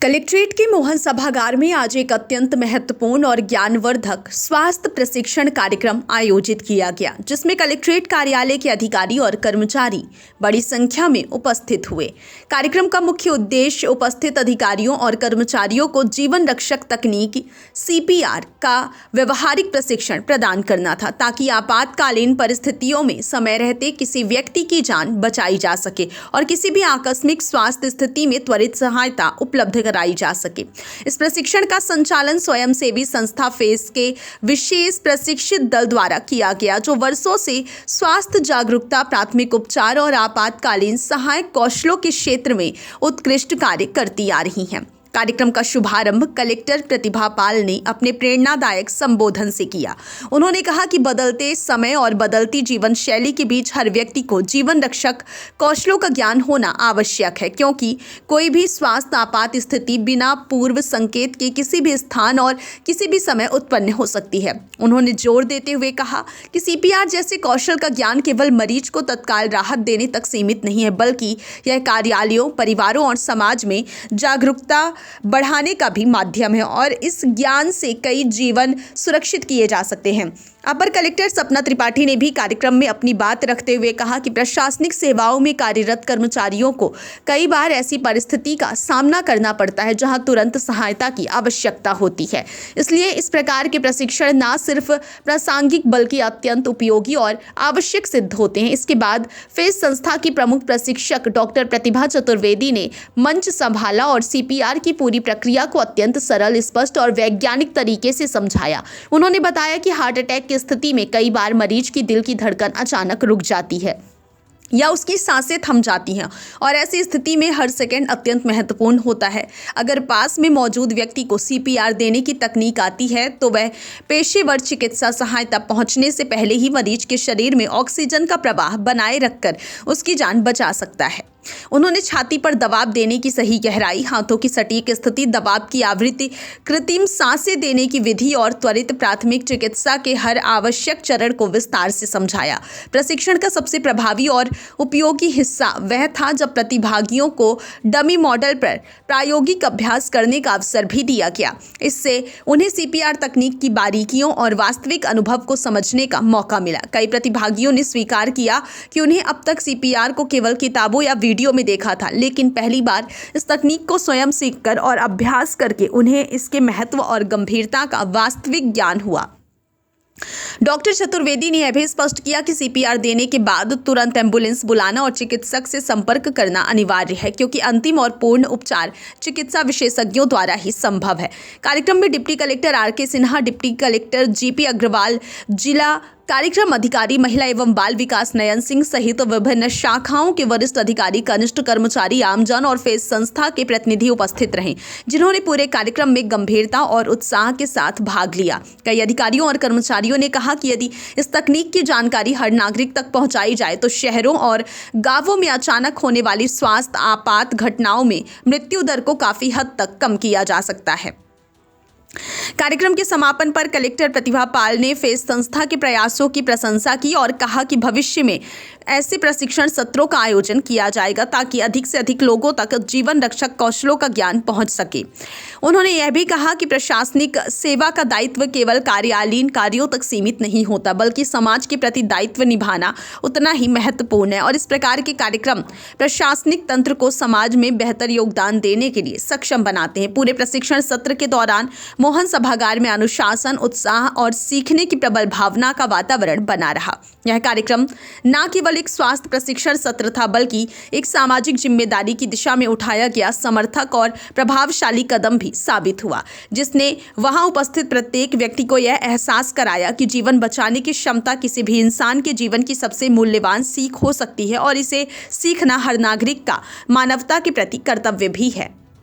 Collectorate के मोहन सभागार में आज एक अत्यंत महत्वपूर्ण और ज्ञानवर्धक स्वास्थ्य प्रशिक्षण कार्यक्रम आयोजित किया गया, जिसमें कलेक्ट्रेट कार्यालय के अधिकारी और कर्मचारी बड़ी संख्या में उपस्थित हुए। कार्यक्रम का मुख्य उद्देश्य उपस्थित अधिकारियों और कर्मचारियों को जीवन रक्षक तकनीक CPR का व्यवहारिक प्रशिक्षण प्रदान करना था, ताकि आपातकालीन परिस्थितियों में समय रहते किसी व्यक्ति की जान बचाई जा सके और किसी भी आकस्मिक स्वास्थ्य स्थिति में त्वरित सहायता उपलब्ध कराई जा सके। इस प्रशिक्षण का संचालन स्वयंसेवी संस्था फेस के विशेष प्रशिक्षित दल द्वारा किया गया, जो वर्षों से स्वास्थ्य जागरूकता, प्राथमिक उपचार और आपातकालीन सहायक कौशलों के क्षेत्र में उत्कृष्ट कार्य करती आ रही हैं। कार्यक्रम का शुभारंभ कलेक्टर प्रतिभा पाल ने अपने प्रेरणादायक संबोधन से किया। उन्होंने कहा कि बदलते समय और बदलती जीवन शैली के बीच हर व्यक्ति को जीवन रक्षक कौशलों का ज्ञान होना आवश्यक है, क्योंकि कोई भी स्वास्थ्य आपात स्थिति बिना पूर्व संकेत के किसी भी स्थान और किसी भी समय उत्पन्न हो सकती है। उन्होंने जोर देते हुए कहा कि CPR जैसे कौशल का ज्ञान केवल मरीज को तत्काल राहत देने तक सीमित नहीं है, बल्कि यह कार्यालयों, परिवारों और समाज में जागरूकता बढ़ाने का भी माध्यम है और इस ज्ञान से कई जीवन सुरक्षित किए जा सकते हैं। अपर कलेक्टर सपना त्रिपाठी ने भी कार्यक्रम में अपनी बात रखते हुए कहा कि प्रशासनिक सेवाओं में कार्यरत कर्मचारियों को कई बार ऐसी परिस्थिति का सामना करना पड़ता है जहां तुरंत सहायता की आवश्यकता होती है। इसलिए इस प्रकार के प्रशिक्षण न सिर्फ प्रासंगिक बल्कि अत्यंत उपयोगी और आवश्यक सिद्ध होते हैं। इसके बाद फेस संस्था की प्रमुख प्रशिक्षक डॉक्टर प्रतिभा चतुर्वेदी ने मंच संभाला और CPR की पूरी प्रक्रिया को अत्यंत सरल, स्पष्ट और वैज्ञानिक तरीके से समझाया। उन्होंने बताया कि हार्ट अटैक की स्थिति में कई बार मरीज की दिल की धड़कन अचानक रुक जाती है या उसकी सांसें थम जाती हैं और ऐसी स्थिति में हर सेकंड अत्यंत महत्वपूर्ण होता है। अगर पास में मौजूद व्यक्ति को CPR देने की तकनीक आती है तो वह पेशेवर चिकित्सा सहायता पहुंचने से पहले ही मरीज के शरीर में ऑक्सीजन का प्रवाह बनाए रखकर उसकी जान बचा सकता है। उन्होंने छाती पर दबाव देने की सही गहराई, हाथों की सटीक स्थिति, दबाव की आवृत्ति, कृत्रिम सांसें देने की विधि और त्वरित प्राथमिक चिकित्सा के हर आवश्यक चरण को विस्तार से समझाया। प्रशिक्षण का सबसे प्रभावी और उपयोगी हिस्सा वह था जब प्रतिभागियों को डमी मॉडल पर प्रायोगिक अभ्यास करने का अवसर भी दिया गया। इससे उन्हें CPR तकनीक की बारीकियों और वास्तविक अनुभव को समझने का मौका मिला। कई प्रतिभागियों ने स्वीकार किया कि उन्हें अब तक CPR को केवल किताबों या वीडियो में देखा था, लेकिन पहली बार इस तकनीक को स्वयं सीखकर और अभ्यास करके उन्हें इसके महत्व और गंभीरता का वास्तविक ज्ञान हुआ। डॉक्टर चतुर्वेदी ने यह भी स्पष्ट किया कि CPR देने के बाद तुरंत एम्बुलेंस बुलाना और चिकित्सक से संपर्क करना अनिवार्य है, क्योंकि अंतिम और पूर्ण उपचार चिकित्सा विशेषज्ञों द्वारा ही संभव है। कार्यक्रम में deputy collector RK Sinha, deputy collector GP Agarwal, जिला कार्यक्रम अधिकारी महिला एवं बाल विकास नयन सिंह सहित विभिन्न शाखाओं के वरिष्ठ अधिकारी, कनिष्ठ कर्मचारी, आमजन और फेस संस्था के प्रतिनिधि उपस्थित रहे, जिन्होंने पूरे कार्यक्रम में गंभीरता और उत्साह के साथ भाग लिया। कई अधिकारियों और कर्मचारियों ने कहा कि यदि इस तकनीक की जानकारी हर नागरिक तक पहुंचाई जाए तो शहरों और गांवों में अचानक होने वाली स्वास्थ्य आपात घटनाओं में मृत्यु दर को काफी हद तक कम किया जा सकता है। कार्यक्रम के समापन पर कलेक्टर प्रतिभा पाल ने फेस संस्था के प्रयासों की प्रशंसा की और कहा कि भविष्य में ऐसे प्रशिक्षण सत्रों का आयोजन किया जाएगा, ताकि अधिक से अधिक लोगों तक जीवन रक्षक कौशलों का ज्ञान पहुंच सके। उन्होंने यह भी कहा कि प्रशासनिक सेवा का दायित्व केवल कार्यालयीन कार्यों तक सीमित नहीं होता, बल्कि समाज के प्रति दायित्व निभाना उतना ही महत्वपूर्ण है और इस प्रकार के कार्यक्रम प्रशासनिक तंत्र को समाज में बेहतर योगदान देने के लिए सक्षम बनाते हैं। पूरे प्रशिक्षण सत्र के दौरान मोहन सभागार में अनुशासन, उत्साह और सीखने की प्रबल भावना का वातावरण बना रहा। यह कार्यक्रम न केवल एक स्वास्थ्य प्रशिक्षण सत्र था, बल्कि एक सामाजिक जिम्मेदारी की दिशा में उठाया गया समर्थक और प्रभावशाली कदम भी साबित हुआ, जिसने वहां उपस्थित प्रत्येक व्यक्ति को यह एहसास कराया कि जीवन बचाने की क्षमता किसी भी इंसान के जीवन की सबसे मूल्यवान सीख हो सकती है और इसे सीखना हर नागरिक का मानवता के प्रति कर्तव्य भी है।